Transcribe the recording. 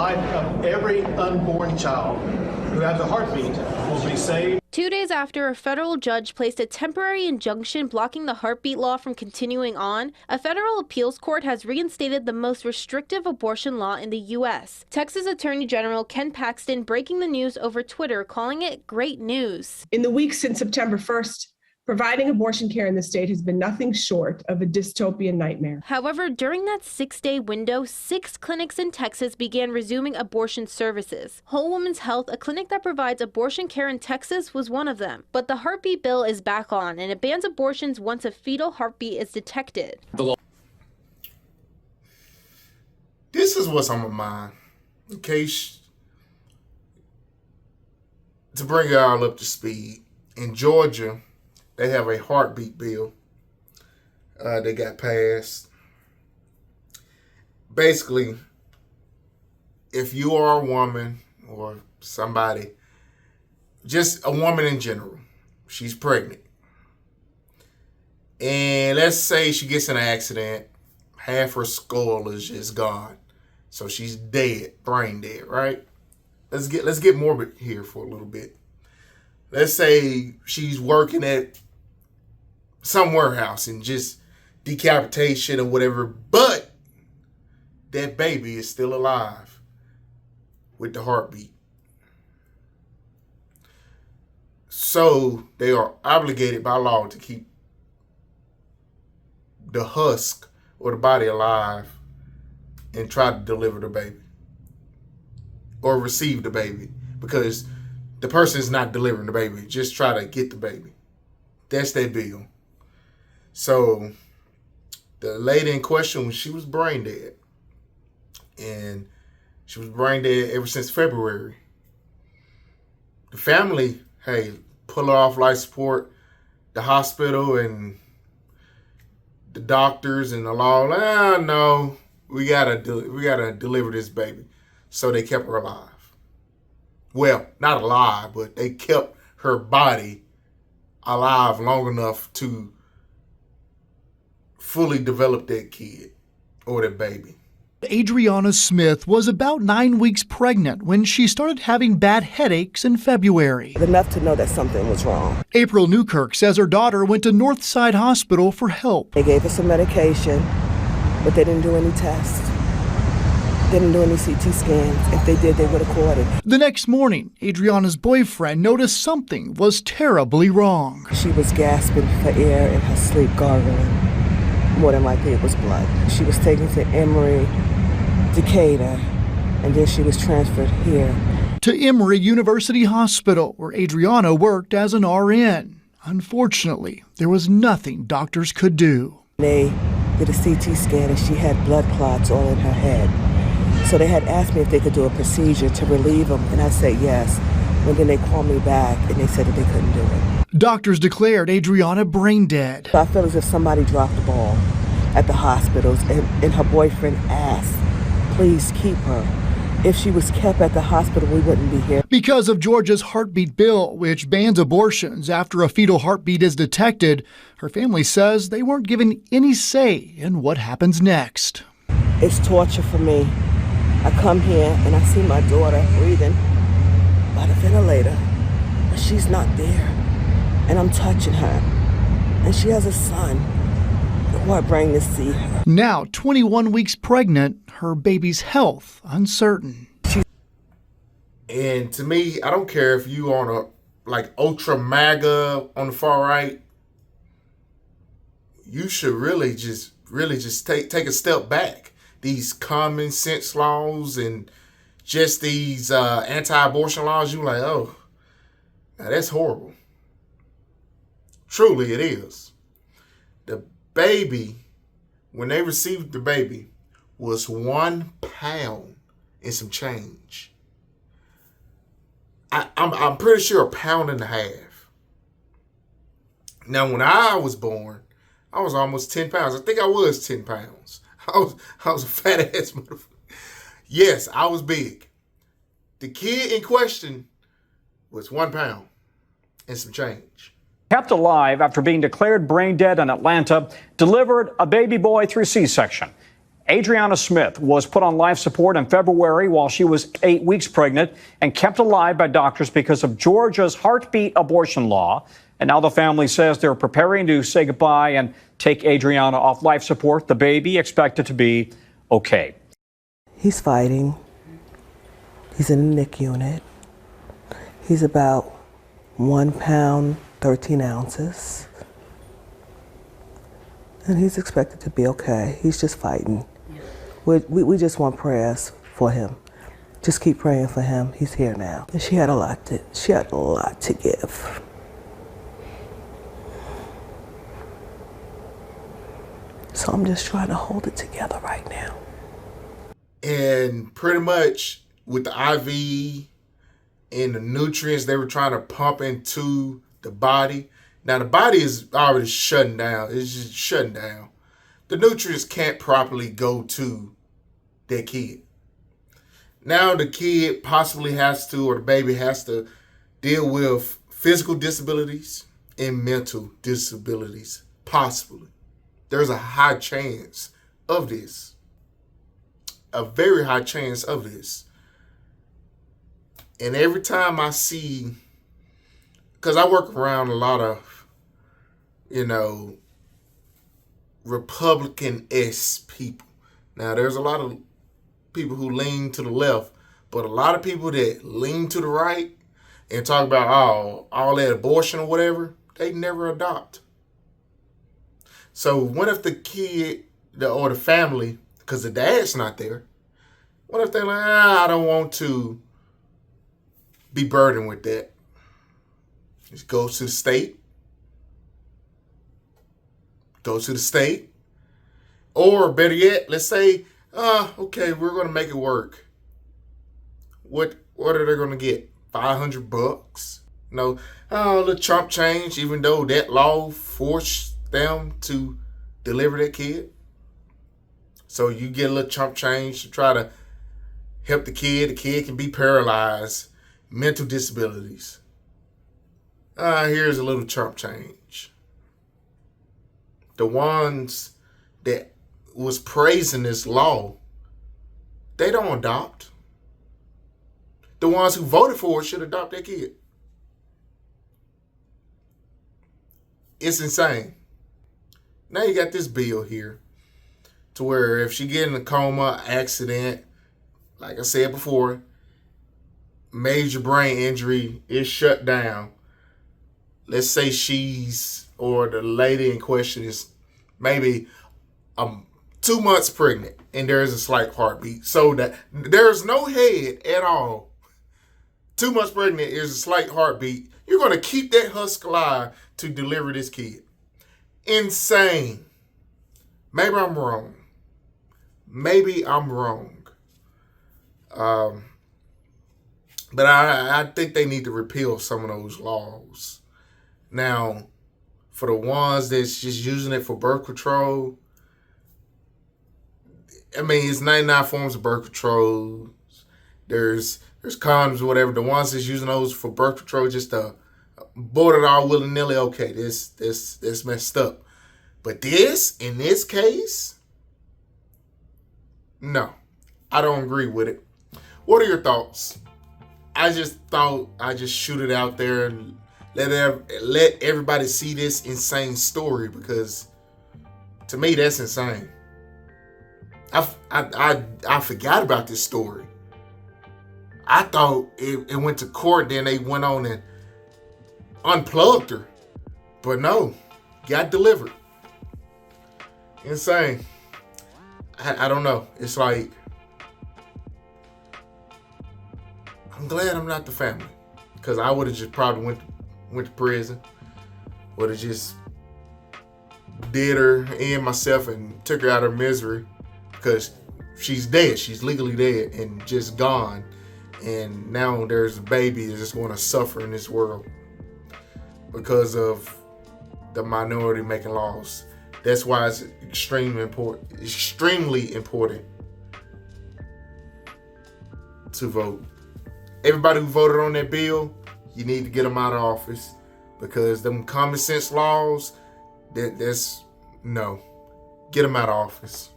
life of every unborn child who has a heartbeat will be saved. 2 days after a federal judge placed a temporary injunction blocking the heartbeat law from continuing on, a federal appeals court has reinstated the most restrictive abortion law in the U.S. Texas Attorney General Ken Paxton breaking the news over Twitter, calling it great news. In the weeks since September 1st, providing abortion care in the state has been nothing short of a dystopian nightmare. However, during that 6-day window, 6 clinics in Texas began resuming abortion services. Whole Woman's Health, a clinic that provides abortion care in Texas, was one of them. But the heartbeat bill is back on, and it bans abortions once a fetal heartbeat is detected. This is what's on my mind. In case, to bring y'all up to speed, in Georgia, they have a heartbeat bill that got passed. Basically, if you are a woman or somebody, just a woman in general, she's pregnant, and let's say she gets in an accident, half her skull is just gone, so she's dead, brain dead, right? Let's get morbid here for a little bit. Let's say she's working at some warehouse and just decapitation or whatever, but that baby is still alive with the heartbeat. So they are obligated by law to keep the husk or the body alive and try to deliver the baby or receive the baby, because the person is not delivering the baby. Just try to get the baby. That's their bill. So the lady in question, when she was brain dead, and she was brain dead ever since February, the family, hey, pull her off life support, the hospital and the doctors and the law, no, we gotta deliver this baby. So they kept her alive. Well, not alive, but they kept her body alive long enough to fully develop that kid or that baby. Adriana Smith was about 9 weeks pregnant when she started having bad headaches in February. Enough to know that something was wrong. April Newkirk says her daughter went to Northside Hospital for help. They gave her some medication, but they didn't do any tests. They didn't do any CT scans. If they did, they would have caught it. The next morning, Adriana's boyfriend noticed something was terribly wrong. She was gasping for air in her sleep, gargling. More than likely it was blood. She was taken to Emory, Decatur, and then she was transferred here to Emory University Hospital, where Adriana worked as an RN. Unfortunately, there was nothing doctors could do. They did a CT scan and she had blood clots all in her head. So they had asked me if they could do a procedure to relieve them, and I said yes. And then they called me back and they said that they couldn't do it. Doctors declared Adriana brain dead. So I feel as if somebody dropped the ball at the hospitals, and her boyfriend asked, please keep her. If she was kept at the hospital, we wouldn't be here. Because of Georgia's heartbeat bill, which bans abortions after a fetal heartbeat is detected, her family says they weren't given any say in what happens next. It's torture for me. I come here and I see my daughter breathing by the ventilator, but she's not there. And I'm touching her. And she has a son who I bring to see her. Now, 21 weeks pregnant, her baby's health uncertain. And to me, I don't care if you on a like ultra MAGA on the far right, you should really just take a step back. These common sense laws and just these anti-abortion laws, you like, oh, now that's horrible. Truly it is. The baby, when they received the baby, was 1 pound and some change. I'm pretty sure 1.5 pounds. Now, when I was born, I was almost 10 pounds. I think I was 10 pounds. I was a fat ass motherfucker. Yes, I was big. The kid in question was 1 pound and some change. Kept alive after being declared brain dead in Atlanta, delivered a baby boy through C-section. Adriana Smith was put on life support in February while she was 8 weeks pregnant and kept alive by doctors because of Georgia's heartbeat abortion law. And now the family says they're preparing to say goodbye and take Adriana off life support. The baby expected to be okay. He's fighting. He's in the NIC unit. He's about 1 pound, 13 ounces. And he's expected to be okay. He's just fighting. We just want prayers for him. Just keep praying for him. He's here now. And she had a lot to give. So I'm just trying to hold it together right now. And pretty much with the IV and the nutrients they were trying to pump into the body. Now the body is already shutting down. It's just shutting down. The nutrients can't properly go to that kid. Now the kid possibly has to, or the baby has to deal with physical disabilities and mental disabilities, possibly. There's a high chance of this. A very high chance of this. And every time I see, because I work around a lot of, Republican-esque people. Now, there's a lot of people who lean to the left, but a lot of people that lean to the right and talk about all that abortion or whatever, they never adopt. So what if the kid or the family, because the dad's not there, what if they're like, I don't want to be burdened with that? Just goes to the state. Goes to the state. Or better yet, let's say, okay, we're going to make it work. What are they going to get? $500? No, the chump change, even though that law forced them to deliver that kid. So you get a little chump change to try to help the kid. The kid can be paralyzed, mental disabilities. Here's a little chump change. The ones that was praising this law, they don't adopt. The ones who voted for it should adopt their kid. It's insane. Now you got this bill here to where if she get in a coma, accident, like I said before, major brain injury is shut down. Let's say or the lady in question is maybe 2 months pregnant and there is a slight heartbeat. So that there's no head at all. 2 months pregnant is a slight heartbeat. You're going to keep that husk alive to deliver this kid. Insane. Maybe I'm wrong. But I think they need to repeal some of those laws. Now, for the ones that's just using it for birth control, I mean, it's 99 forms of birth control. There's condoms or whatever. The ones that's using those for birth control just to board it all willy-nilly, okay, this messed up. But in this case, no, I don't agree with it. What are your thoughts? I just thought I'd just shoot it out there and let everybody see this insane story, because to me, that's insane. I forgot about this story. I thought it went to court, then they went on and unplugged her. But no, got delivered. Insane. I don't know. It's like, I'm glad I'm not the family, because I would have just probably went to prison. Would have just did her and myself and took her out of her misery, because she's dead. She's legally dead and just gone. And now there's a baby that's just going to suffer in this world because of the minority making laws. That's why it's extremely important to vote. Everybody who voted on that bill, you need to get them out of office, because them common sense laws, no. Get them out of office.